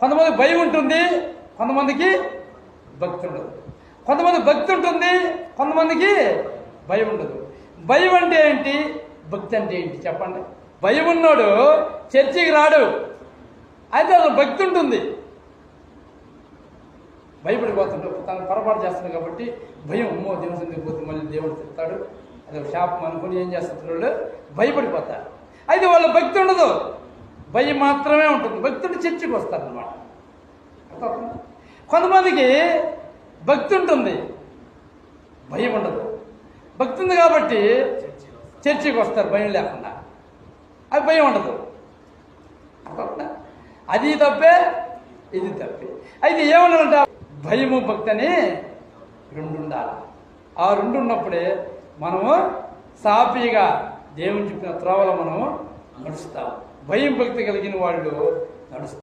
కొంతమంది భయం ఉంటుంది, కొంతమందికి భక్తి ఉండదు. కొంతమంది భక్తి ఉంటుంది, కొంతమందికి భయం ఉండదు. భయం అంటే ఏంటి, భక్తి అంటే ఏంటి చెప్పండి. భయం ఉన్నాడు చర్చికి రాడు, అయితే అసలు భక్తి ఉంటుంది. భయపడిపోతుంటాడు, తను పొరపాటు చేస్తున్నాడు కాబట్టి భయం, అమ్మో దేవుని సన్నిధికి పోతే మళ్ళీ దేవుడు తిడతాడు, అది ఒక శాపం అనుకుని ఏం చేస్తున్నాడు, భయపడిపోతాడు. అయితే వాళ్ళ భక్తి ఉండదు, భయం మాత్రమే ఉంటుంది. భక్తి ఉంటే చర్చికి వస్తారనమాట. కొంతమందికి భక్తి ఉంటుంది, భయం ఉండదు. భక్తి ఉంది కాబట్టి చర్చికి వస్తారు భయం లేకుండా, అది భయం ఉండదు. అది తప్పే, ఇది తప్పే. అయితే ఏమన్నారంట, భయము భక్తి అని రెండు ఉండాలి. ఆ రెండు ఉన్నప్పుడే మనము సాఫీగా దేవుని చెప్పిన త్రోవలో మనము నడుస్తాం. భయం భక్తి కలిగిన వాళ్ళు నడుస్తాం.